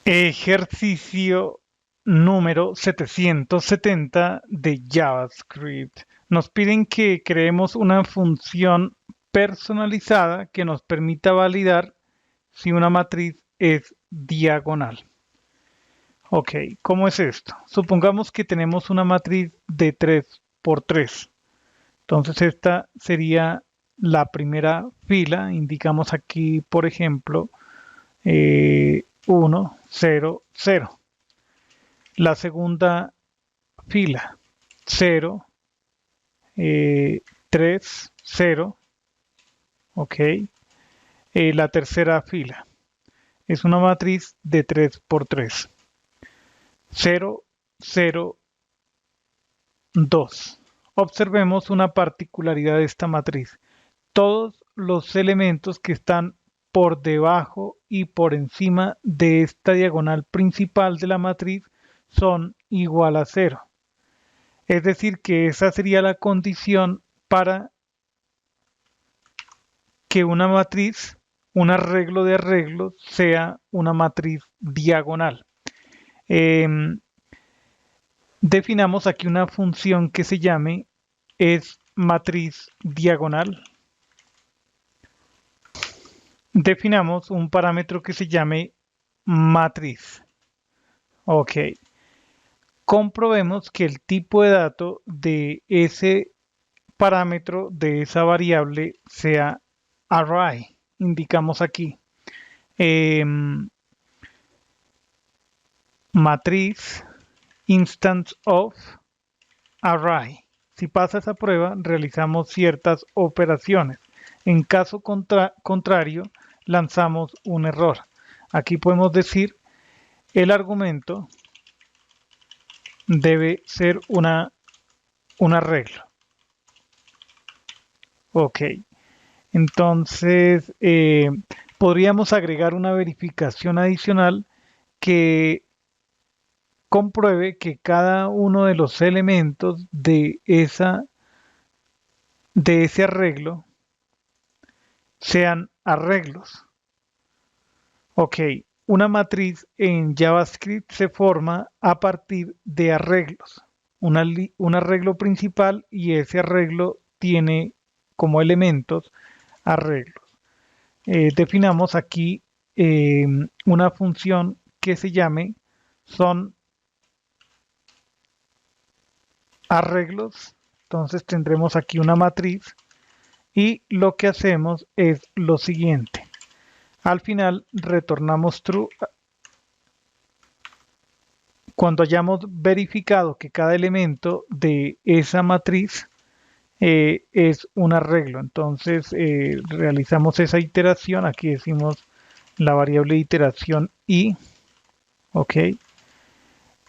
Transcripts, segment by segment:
Ejercicio número 770 de JavaScript. Nos piden que creemos una función personalizada que nos permita validar si una matriz es diagonal. Ok, ¿cómo es esto? Supongamos que tenemos una matriz de 3 por 3. Entonces esta sería la primera fila. Indicamos aquí, por ejemplo, 1, 0, 0. La segunda fila, 0, 3, 0, ok. La tercera fila es una matriz de 3 por 3, 0, 0, 2. Observemos una particularidad de esta matriz. Todos los elementos que están por debajo y por encima de esta diagonal principal de la matriz son igual a 0. Es decir, que esa sería la condición para que una matriz, un arreglo de arreglos, sea una matriz diagonal. Eh, Definamos aquí una función que se llame es matriz diagonal. Definamos un parámetro que se llame matriz. Ok. Comprobemos que el tipo de dato de ese parámetro, de esa variable, sea array. Indicamos aquí. Matriz instance of array. Si pasa esa prueba, realizamos ciertas operaciones. En caso contrario, lanzamos un error. Aquí podemos decir el argumento debe ser un arreglo. Ok. Entonces, podríamos agregar una verificación adicional que compruebe que cada uno de los elementos de ese arreglo sean arreglos. Ok, una matriz en JavaScript se forma a partir de arreglos. Un arreglo principal y ese arreglo tiene como elementos arreglos. Definamos aquí una función que se llame son arreglos. Entonces tendremos aquí una matriz y lo que hacemos es lo siguiente. Al final retornamos true cuando hayamos verificado que cada elemento de esa matriz es un arreglo. Entonces realizamos esa iteración. Aquí decimos la variable de iteración i, ok,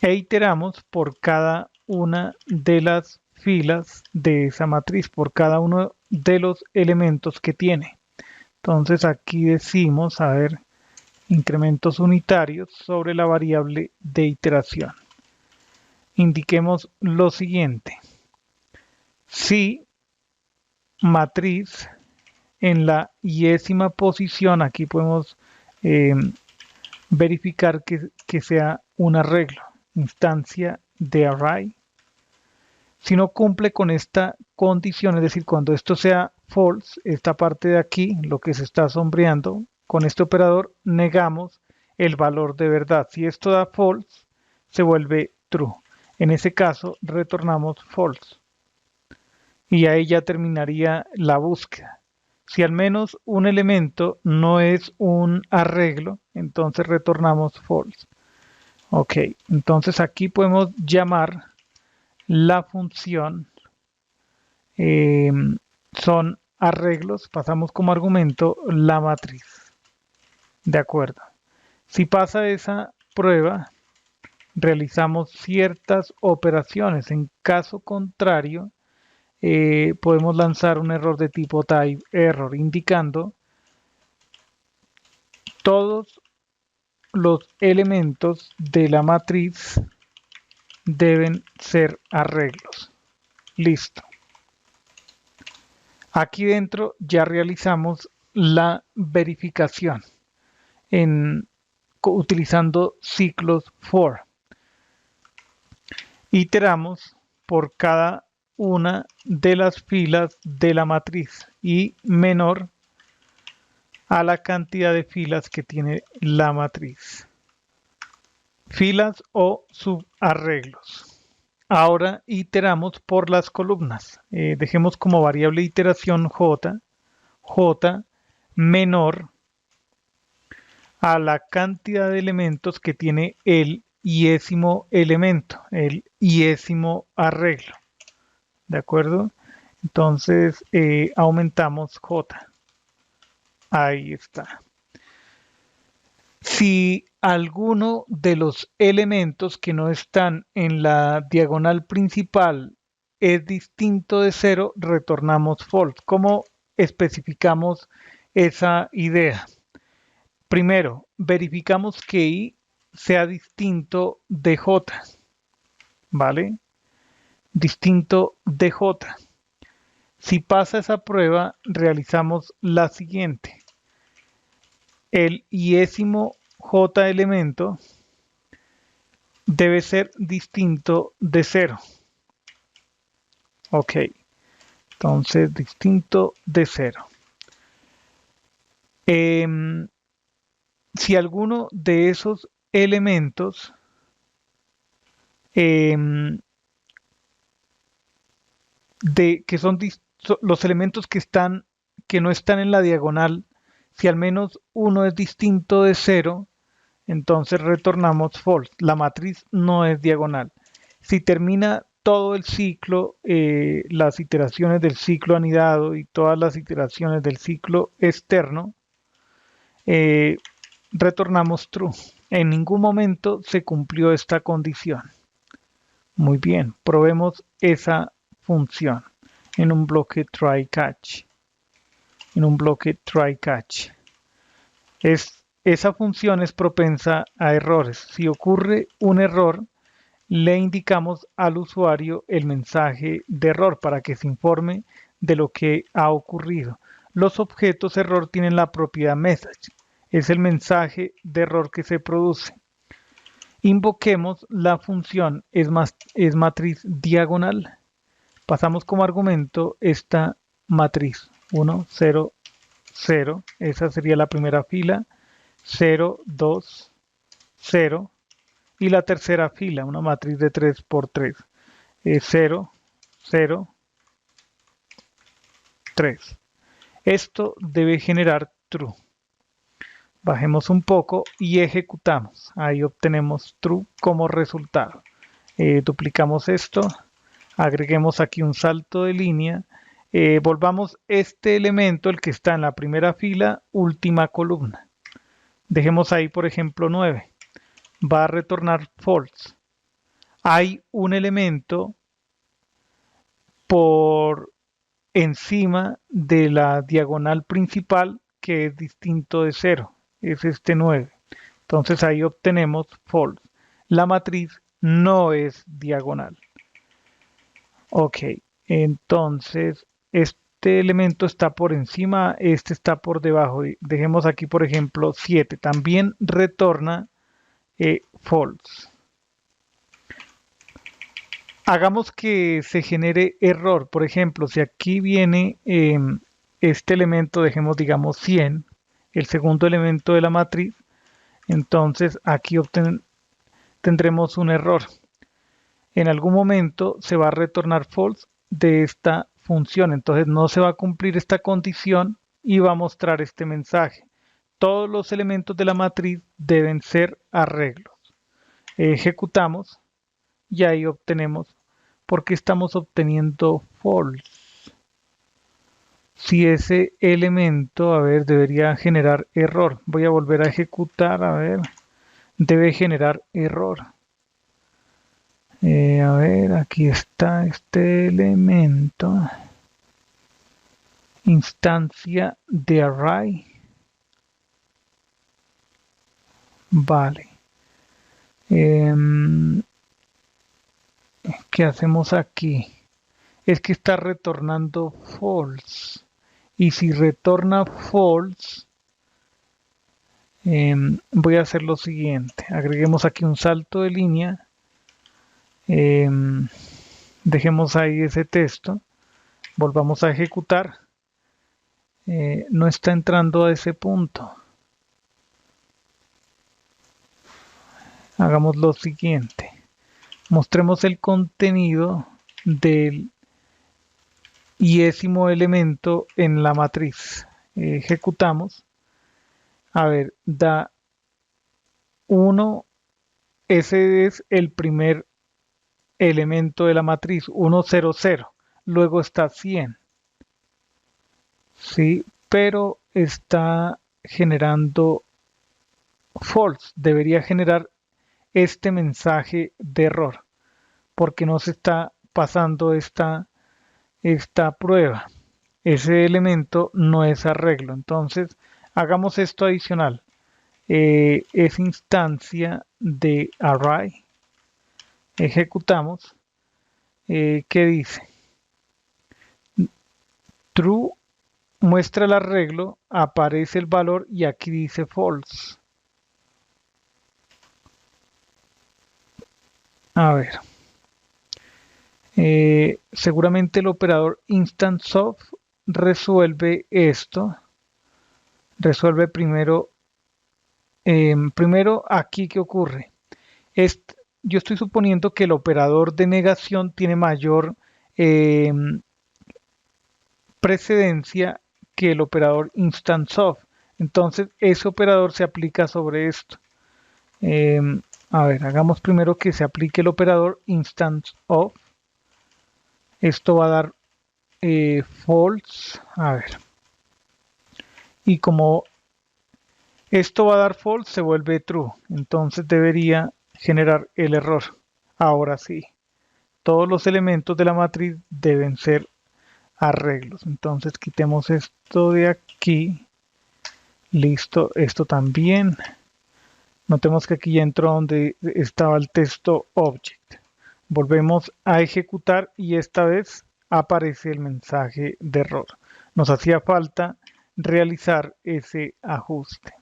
e iteramos por cada una de las filas de esa matriz, por cada uno de los elementos que tiene. Entonces aquí decimos, a ver, incrementos unitarios sobre la variable de iteración. Indiquemos lo siguiente. Si matriz en la yésima posición, aquí podemos eh, verificar que sea un arreglo, instancia de array. Si no cumple con esta condición, es decir, cuando esto sea false, esta parte de aquí, lo que se está sombreando, con este operador negamos el valor de verdad. Si esto da false, se vuelve true. En ese caso, retornamos false. Y ahí ya terminaría la búsqueda. Si al menos un elemento no es un arreglo, entonces retornamos false. Ok, entonces aquí podemos llamar la función eh, son arreglos, pasamos como argumento la matriz. De acuerdo. Si pasa esa prueba, realizamos ciertas operaciones. En caso contrario, podemos lanzar un error de tipo type error, indicando todos los elementos de la matriz deben ser arreglos. Listo. Aquí dentro ya realizamos la verificación. En utilizando ciclos for. Iteramos por cada una de las filas de la matriz y menor a la cantidad de filas que tiene la matriz. Filas o subarreglos. Ahora iteramos por las columnas. Dejemos como variable iteración j menor a la cantidad de elementos que tiene el iésimo elemento, el iésimo arreglo. ¿De acuerdo? Entonces aumentamos j. Ahí está. Si alguno de los elementos que no están en la diagonal principal es distinto de 0, retornamos false. ¿Cómo especificamos esa idea? Primero, verificamos que i sea distinto de j, ¿vale? Distinto de j. Si pasa esa prueba, realizamos la siguiente. El iésimo j elemento debe ser distinto de 0. Ok, entonces distinto de 0. Si alguno de esos elementos que son los elementos que no están en la diagonal, si al menos uno es distinto de 0, entonces retornamos false. La matriz no es diagonal. Si termina todo el ciclo, las iteraciones del ciclo anidado y todas las iteraciones del ciclo externo, retornamos true. En ningún momento se cumplió esta condición. Muy bien, probemos esa función en un bloque try catch. Esa función es propensa a errores. Si ocurre un error, le indicamos al usuario el mensaje de error para que se informe de lo que ha ocurrido. Los objetos error tienen la propiedad message. Es el mensaje de error que se produce. Invoquemos la función es matriz diagonal. Pasamos como argumento esta matriz 1, 0, 0. Esa sería la primera fila. 0, 2, 0. Y la tercera fila, una matriz de 3 por 3. 0, 0, 3. Esto debe generar true. Bajemos un poco y ejecutamos. Ahí obtenemos true como resultado. Duplicamos esto. Agreguemos aquí un salto de línea. Volvamos este elemento, el que está en la primera fila, última columna. Dejemos ahí, por ejemplo, 9. Va a retornar false. Hay un elemento por encima de la diagonal principal que es distinto de 0. Es este 9. Entonces ahí obtenemos false. La matriz no es diagonal. Ok, entonces este elemento está por encima, este está por debajo. Dejemos aquí, por ejemplo, 7. También retorna false. Hagamos que se genere error. Por ejemplo, si aquí viene este elemento, dejemos, digamos, 100, el segundo elemento de la matriz, entonces aquí tendremos un error. En algún momento se va a retornar false de esta función, entonces no se va a cumplir esta condición y va a mostrar este mensaje. Todos los elementos de la matriz deben ser arreglos. Ejecutamos y ahí obtenemos, porque estamos obteniendo false. Si ese elemento, a ver, debería generar error. Voy a volver a ejecutar, a ver, debe generar error. A ver, aquí está este elemento. Instancia de array. Vale. ¿Qué hacemos aquí? Es que está retornando false. Y si retorna false, Voy a hacer lo siguiente. Agreguemos aquí un salto de línea. Dejemos ahí ese texto. Volvamos a ejecutar. No está entrando a ese punto. Hagamos lo siguiente. Mostremos el contenido del yésimo elemento en la matriz. Ejecutamos. A ver, da 1. Ese es el primer elemento de la matriz, 1, 0, 0. Luego está 100. Sí, pero está generando false. Debería generar este mensaje de error porque no se está pasando esta prueba. Ese elemento no es arreglo. Entonces, hagamos esto adicional. Es instancia de array. Ejecutamos. ¿Qué dice? True muestra el arreglo, aparece el valor y aquí dice false. A ver. Seguramente el operador instantOf resuelve esto. Resuelve primero. Primero aquí, ¿qué ocurre? Yo estoy suponiendo que el operador de negación tiene mayor precedencia que el operador instantOf. Entonces, ese operador se aplica sobre esto. A ver, hagamos primero que se aplique el operador instantOf. Esto va a dar false. A ver. Y como esto va a dar false, se vuelve true. Entonces debería generar el error. Ahora sí. Todos los elementos de la matriz deben ser arreglos. Entonces quitemos esto de aquí. Listo. Esto también. Notemos que aquí ya entró donde estaba el texto object. Volvemos a ejecutar y esta vez aparece el mensaje de error. Nos hacía falta realizar ese ajuste.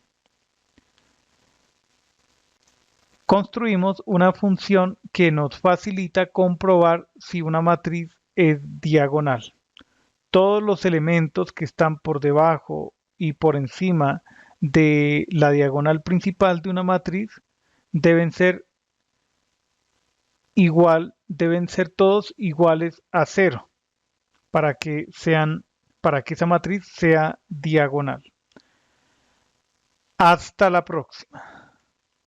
Construimos una función que nos facilita comprobar si una matriz es diagonal. Todos los elementos que están por debajo y por encima de la diagonal principal de una matriz deben ser todos iguales a 0 para que esa matriz sea diagonal. Hasta la próxima.